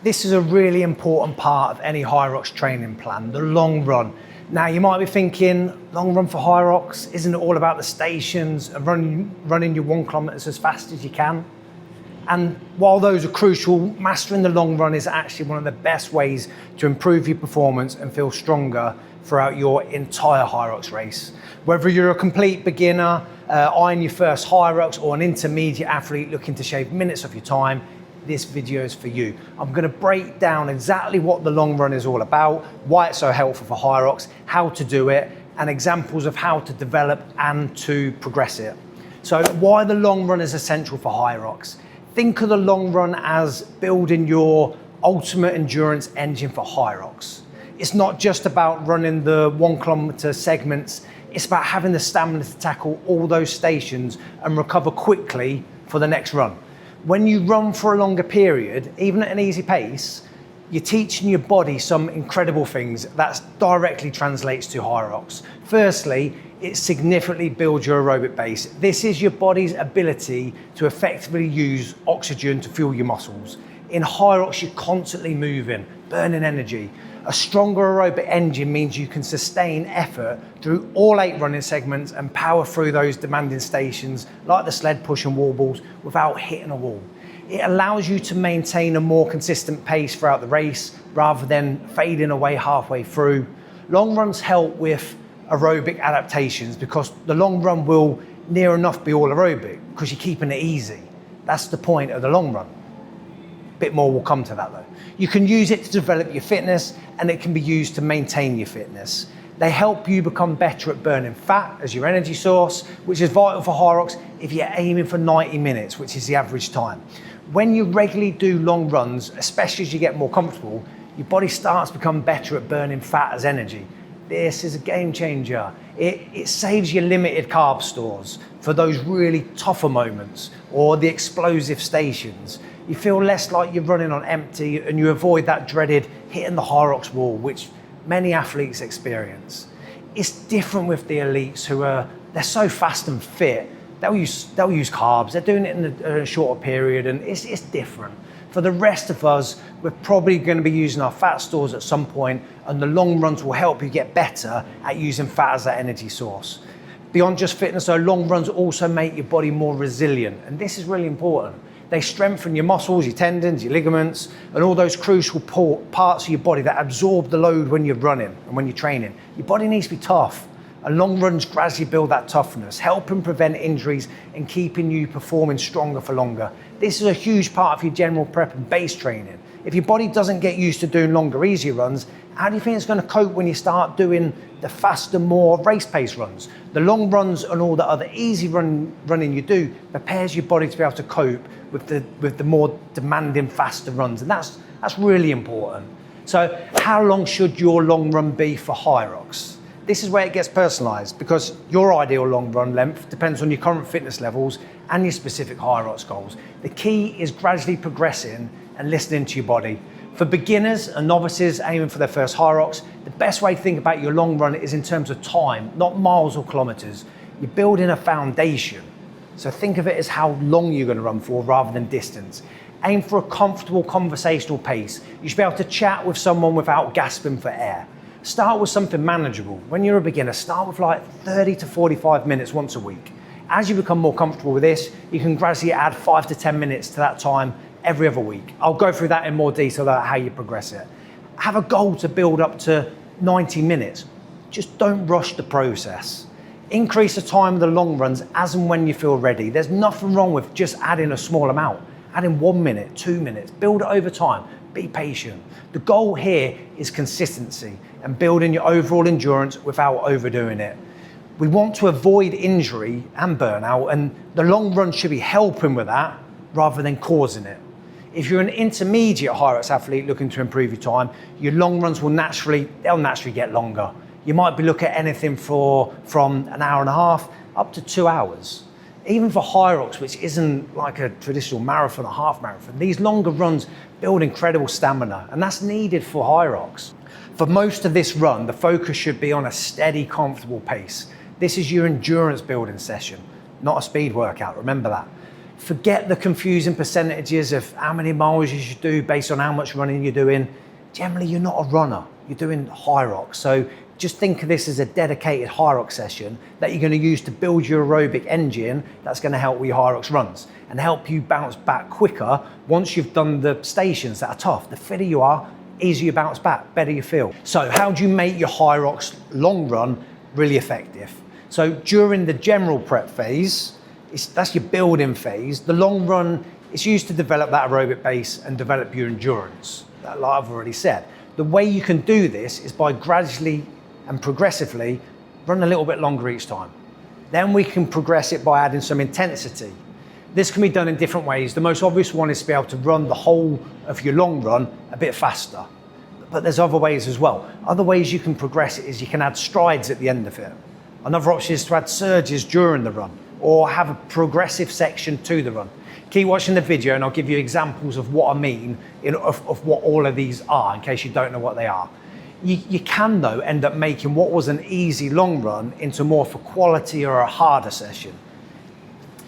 This is a really important part of any Hyrox training plan, the long run. Now you might be thinking, long run for Hyrox, isn't it all about the stations and running your 1 kilometre as fast as you can? And while those are crucial, mastering the long run is actually one of the best ways to improve your performance and feel stronger throughout your entire Hyrox race. Whether you're a complete beginner, eyeing your first Hyrox, or an intermediate athlete looking to shave minutes of your time, this video is for you. I'm going to break down exactly what the long run is all about, why it's so helpful for Hyrox, how to do it, and examples of how to develop and to progress it. So why the long run is essential for Hyrox. Think of the long run as building your ultimate endurance engine for Hyrox. It's not just about running the 1 kilometre segments, it's about having the stamina to tackle all those stations and recover quickly for the next run. When you run for a longer period, even at an easy pace, you're teaching your body some incredible things that directly translates to Hyrox. Firstly, it significantly builds your aerobic base. This is your body's ability to effectively use oxygen to fuel your muscles. In Hyrox, you're constantly moving, burning energy. A stronger aerobic engine means you can sustain effort through all 8 running segments and power through those demanding stations like the sled push and wall balls without hitting a wall. It allows you to maintain a more consistent pace throughout the race rather than fading away halfway through. Long runs help with aerobic adaptations because the long run will near enough be all aerobic because you're keeping it easy. That's the point of the long run. Bit more will come to that though. You can use it to develop your fitness and it can be used to maintain your fitness. They help you become better at burning fat as your energy source, which is vital for Hyrox if you're aiming for 90 minutes, which is the average time. When you regularly do long runs, especially as you get more comfortable, your body starts to become better at burning fat as energy. This is a game changer. It saves your limited carb stores for those really tougher moments or the explosive stations. You feel less like you're running on empty and you avoid that dreaded hitting the Hyrox wall, which many athletes experience. It's different with the elites they're so fast and fit. They'll use carbs, they're doing it in a shorter period and it's different. For the rest of us, we're probably going to be using our fat stores at some point and the long runs will help you get better at using fat as that energy source. Beyond just fitness though, long runs also make your body more resilient and this is really important. They strengthen your muscles, your tendons, your ligaments, and all those crucial parts of your body that absorb the load when you're running and when you're training. Your body needs to be tough, and long runs gradually build that toughness, helping prevent injuries and keeping you performing stronger for longer. This is a huge part of your general prep and base training. If your body doesn't get used to doing longer, easier runs, how do you think it's going to cope when you start doing the faster, more race pace runs? The long runs and all the other easy running you do prepares your body to be able to cope with the more demanding, faster runs, and that's really important. So how long should your long run be for Hyrox? This is where it gets personalized because your ideal long run length depends on your current fitness levels and your specific Hyrox goals. The key is gradually progressing and listening to your body. For beginners and novices aiming for their first Hyrox, the best way to think about your long run is in terms of time, not miles or kilometers. You're building a foundation. So think of it as how long you're going to run for rather than distance. Aim for a comfortable conversational pace. You should be able to chat with someone without gasping for air. Start with something manageable. When you're a beginner, start with like 30 to 45 minutes once a week. As you become more comfortable with this, you can gradually add 5 to 10 minutes to that time every other week. I'll go through that in more detail about how you progress it. Have a goal to build up to 90 minutes. Just don't rush the process. Increase the time of the long runs as and when you feel ready. There's nothing wrong with just adding a small amount. Adding 1 minute, 2 minutes, build it over time. Be patient. The goal here is consistency and building your overall endurance without overdoing it. We want to avoid injury and burnout, and the long run should be helping with that rather than causing it. If you're an intermediate Hyrox athlete looking to improve your time, your long runs will naturally get longer. You might be looking at anything from an hour and a half up to 2 hours. Even for Hyrox, which isn't like a traditional marathon or half marathon, these longer runs build incredible stamina, and that's needed for Hyrox. For most of this run, the focus should be on a steady, comfortable pace. This is your endurance building session, not a speed workout, remember that. Forget the confusing percentages of how many miles you should do based on how much running you're doing. Generally, you're not a runner, you're doing Hyrox. So just think of this as a dedicated Hyrox session that you're going to use to build your aerobic engine that's going to help with your Hyrox runs and help you bounce back quicker once you've done the stations that are tough. The fitter you are, easier you bounce back, better you feel. So how do you make your Hyrox long run really effective? So during the general prep phase, that's your building phase. The long run is used to develop that aerobic base and develop your endurance, like I've already said. The way you can do this is by gradually and progressively run a little bit longer each time. Then we can progress it by adding some intensity. This can be done in different ways. The most obvious one is to be able to run the whole of your long run a bit faster. But there's other ways as well. Other ways you can progress it is you can add strides at the end of it. Another option is to add surges during the run or have a progressive section to the run. Keep watching the video and I'll give you examples of what I mean of what all of these are in case you don't know what they are. You can though end up making what was an easy long run into more of a quality or a harder session.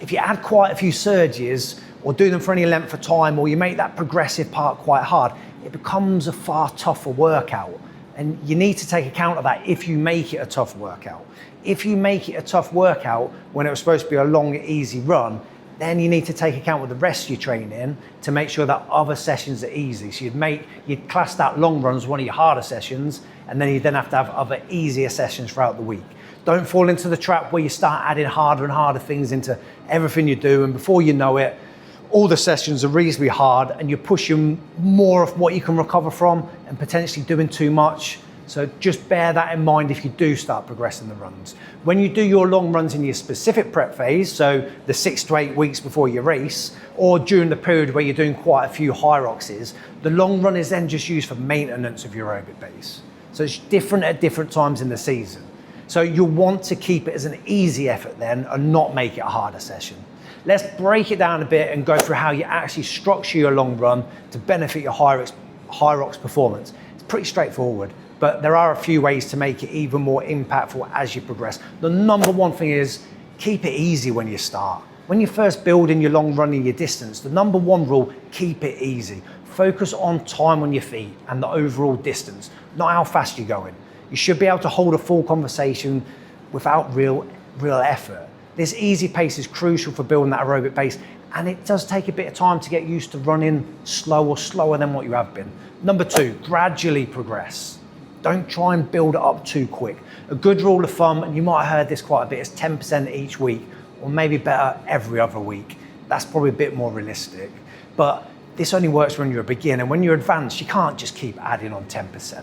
If you add quite a few surges or do them for any length of time or you make that progressive part quite hard, it becomes a far tougher workout. And you need to take account of that if you make it a tough workout. If you make it a tough workout when it was supposed to be a long, easy run, then you need to take account with the rest of your training to make sure that other sessions are easy. So you'd class that long run as one of your harder sessions, and then you then have to have other easier sessions throughout the week. Don't fall into the trap where you start adding harder and harder things into everything you do, and before you know it, all the sessions are reasonably hard and you're pushing more of what you can recover from and potentially doing too much. So just bear that in mind if you do start progressing the runs. When you do your long runs in your specific prep phase, so the 6 to 8 weeks before your race, or during the period where you're doing quite a few Hyroxes, the long run is then just used for maintenance of your aerobic base. So it's different at different times in the season. So you'll want to keep it as an easy effort then and not make it a harder session. Let's break it down a bit and go through how you actually structure your long run to benefit your Hyrox performance. It's pretty straightforward, but there are a few ways to make it even more impactful as you progress. The number one thing is keep it easy when you start. When you're first building your long run and your distance, the number one rule, keep it easy. Focus on time on your feet and the overall distance, not how fast you're going. You should be able to hold a full conversation without real effort. This easy pace is crucial for building that aerobic base, and it does take a bit of time to get used to running slow or slower than what you have been. Number two, gradually progress. Don't try and build it up too quick. A good rule of thumb, and you might have heard this quite a bit, is 10% each week, or maybe better every other week. That's probably a bit more realistic. But this only works when you're a beginner. When you're advanced, you can't just keep adding on 10%.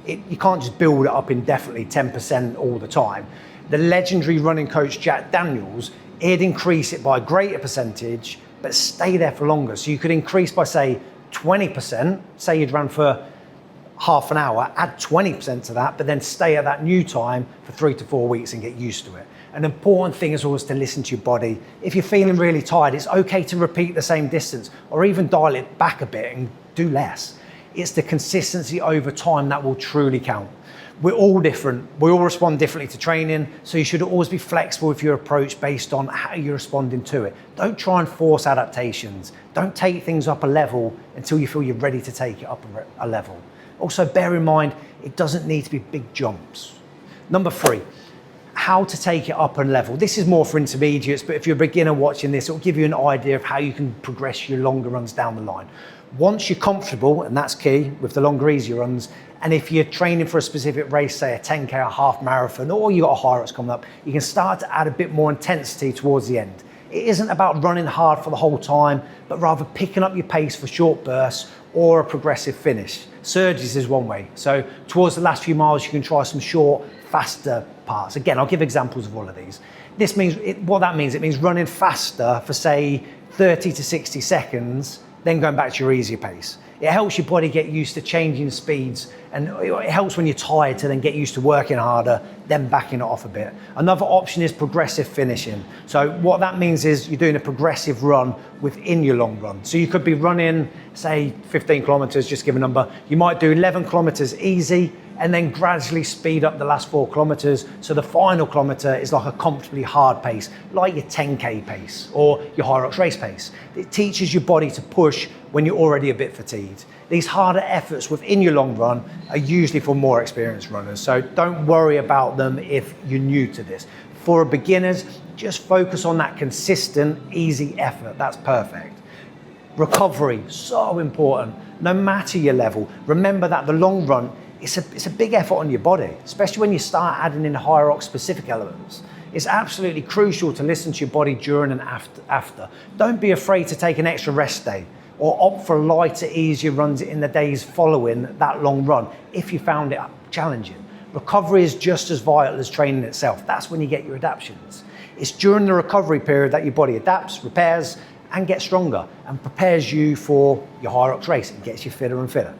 You can't just build it up indefinitely 10% all the time. The legendary running coach Jack Daniels, he'd increase it by a greater percentage, but stay there for longer. So you could increase by say 20%, say you'd run for half an hour, add 20% to that, but then stay at that new time for 3 to 4 weeks and get used to it. An important thing is always to listen to your body. If you're feeling really tired, it's okay to repeat the same distance or even dial it back a bit and do less. It's the consistency over time that will truly count. We're all different. We all respond differently to training, so you should always be flexible with your approach based on how you're responding to it. Don't try and force adaptations. Don't take things up a level until you feel you're ready to take it up a level. Also, bear in mind, it doesn't need to be big jumps. Number three, how to take it up a level. This is more for intermediates, but if you're a beginner watching this, it'll give you an idea of how you can progress your longer runs down the line. Once you're comfortable, and that's key with the longer, easier runs, and if you're training for a specific race, say a 10K, a half marathon, or you've got a Hyrox coming up, you can start to add a bit more intensity towards the end. It isn't about running hard for the whole time, but rather picking up your pace for short bursts or a progressive finish. Surges is one way. So towards the last few miles, you can try some short, faster parts. Again, I'll give examples of all of these. This means, what that means, it means running faster for say 30 to 60 seconds, then going back to your easier pace. It helps your body get used to changing speeds, and it helps when you're tired to then get used to working harder, then backing it off a bit. Another option is progressive finishing. So what that means is you're doing a progressive run within your long run. So you could be running, say 15 kilometers, just give a number. You might do 11 kilometers easy, and then gradually speed up the last 4 kilometers. So the final kilometer is like a comfortably hard pace, like your 10K pace or your Hyrox race pace. It teaches your body to push when you're already a bit fatigued. These harder efforts within your long run are usually for more experienced runners, so don't worry about them if you're new to this. For beginners, just focus on that consistent, easy effort. That's perfect. Recovery, so important. No matter your level, remember that the long run, it's a big effort on your body, especially when you start adding in Hyrox specific elements. It's absolutely crucial to listen to your body during and after. Don't be afraid to take an extra rest day or opt for lighter, easier runs in the days following that long run if you found it challenging. Recovery is just as vital as training itself. That's when you get your adaptations. It's during the recovery period that your body adapts, repairs, and gets stronger and prepares you for your Hyrox race and gets you fitter and fitter.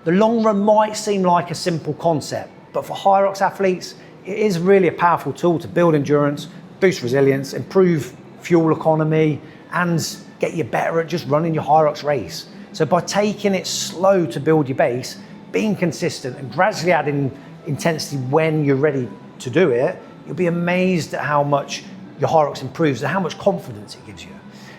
The long run might seem like a simple concept, but for Hyrox athletes, it is really a powerful tool to build endurance, boost resilience, improve fuel economy, and get you better at just running your Hyrox race. So by taking it slow to build your base, being consistent and gradually adding intensity when you're ready to do it, you'll be amazed at how much your Hyrox improves and how much confidence it gives you.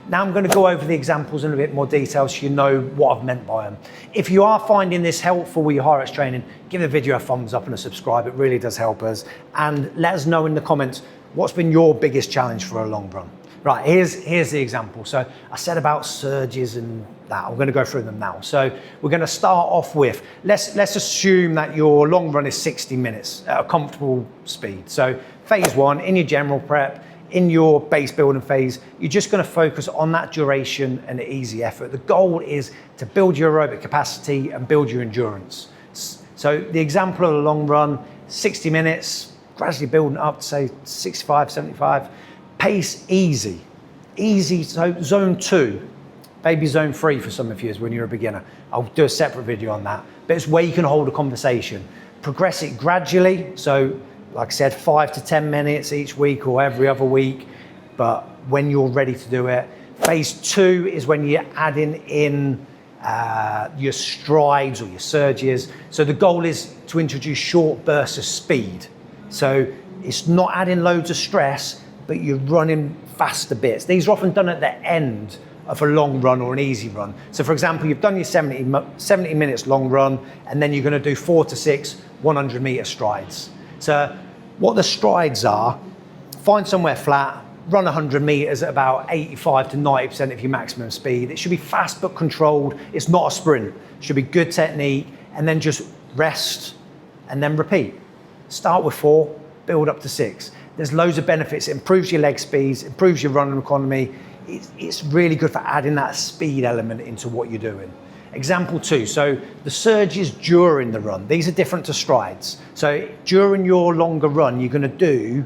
Now I'm going to go over the examples in a bit more detail so you know what I've meant by them. If you are finding this helpful with your Hyrox training, give the video a thumbs up and a subscribe. It really does help us. And let us know in the comments what's been your biggest challenge for a long run. Right, here's the example. So I said about surges and that. I'm going to go through them now. So we're going to start off with, let's assume that your long run is 60 minutes at a comfortable speed. So phase 1, in your general prep, in your base building phase, you're just going to focus on that duration and the easy effort. The goal is to build your aerobic capacity and build your endurance. So the example of a long run, 60 minutes, gradually building up to say 65, 75. Pace easy, so zone 2, maybe zone 3 for some of you is when you're a beginner. I'll do a separate video on that, but it's where you can hold a conversation. Progress it gradually, so like I said, 5 to 10 minutes each week or every other week, but when you're ready to do it. Phase 2 is when you're adding in your strides or your surges. So the goal is to introduce short bursts of speed. So it's not adding loads of stress, but you're running faster bits. These are often done at the end of a long run or an easy run. So for example, you've done your 70 minutes long run, and then you're gonna do 4 to 6 100-meter strides. So what the strides are, find somewhere flat, run 100 meters at about 85 to 90% of your maximum speed. It should be fast but controlled. It's not a sprint. It should be good technique, and then just rest and then repeat. Start with 4, build up to 6. There's loads of benefits. It improves your leg speeds, improves your running economy. It's really good for adding that speed element into what you're doing. Example 2, so the surges during the run. These are different to strides. So during your longer run, you're gonna do,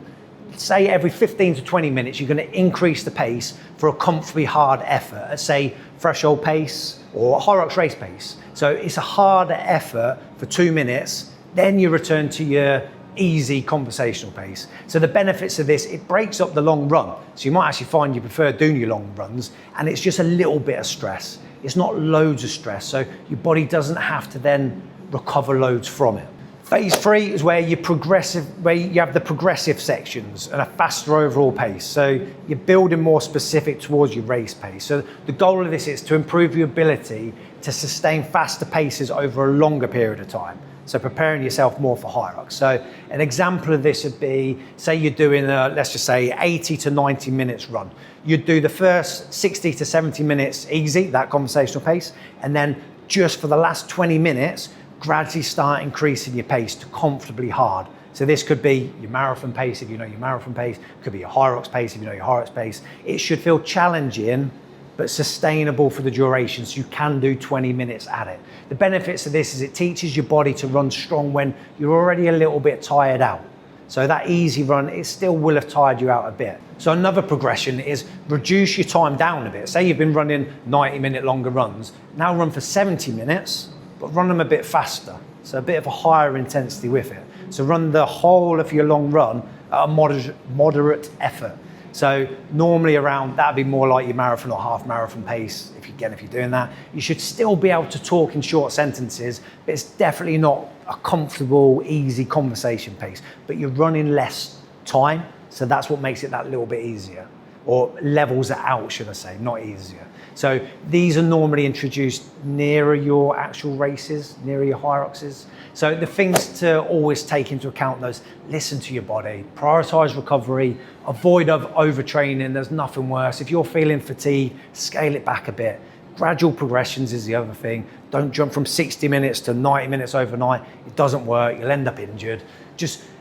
say every 15 to 20 minutes, you're gonna increase the pace for a comfortably hard effort at say threshold pace or Hyrox race pace. So it's a harder effort for 2 minutes, then you return to your easy conversational pace. So the benefits of this, it breaks up the long run. So you might actually find you prefer doing your long runs, and it's just a little bit of stress. It's not loads of stress, so your body doesn't have to then recover loads from it. Phase 3 is where you have the progressive sections and a faster overall pace. So you're building more specific towards your race pace. So the goal of this is to improve your ability to sustain faster paces over a longer period of time. So preparing yourself more for Hyrox. So an example of this would be, say you're doing a, let's just say 80 to 90 minutes run. You'd do the first 60 to 70 minutes easy, that conversational pace, and then just for the last 20 minutes, gradually start increasing your pace to comfortably hard. So this could be your marathon pace if you know your marathon pace, it could be your Hyrox pace if you know your Hyrox pace. It should feel challenging, but sustainable for the duration, so you can do 20 minutes at it. The benefits of this is it teaches your body to run strong when you're already a little bit tired out. So that easy run, it still will have tired you out a bit. So another progression is reduce your time down a bit. Say you've been running 90-minute longer runs, now run for 70 minutes, but run them a bit faster. So a bit of a higher intensity with it. So run the whole of your long run at a moderate effort. So normally around, that'd be more like your marathon or half marathon pace. If you're doing that, you should still be able to talk in short sentences, but it's definitely not a comfortable, easy conversation pace, but you're running less time. So that's what makes it that little bit easier, or levels it out, should I say, not easier. So these are normally introduced nearer your actual races, nearer your Hyroxes. So the things to always take into account, those, listen to your body, prioritize recovery, avoid overtraining. There's nothing worse. If you're feeling fatigued, scale it back a bit. Gradual progressions is the other thing. Don't jump from 60 minutes to 90 minutes overnight. It doesn't work. You'll end up injured.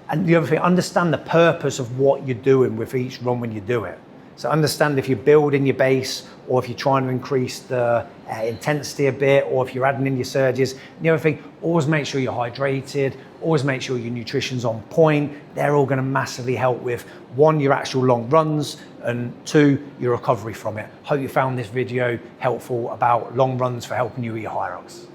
And the other thing, understand the purpose of what you're doing with each run when you do it. So understand if you're building your base, or if you're trying to increase the intensity a bit, or if you're adding in your surges. And the other thing, always make sure you're hydrated, always make sure your nutrition's on point. They're all gonna massively help with, one, your actual long runs, and two, your recovery from it. Hope you found this video helpful about long runs for helping you with your Hyrox.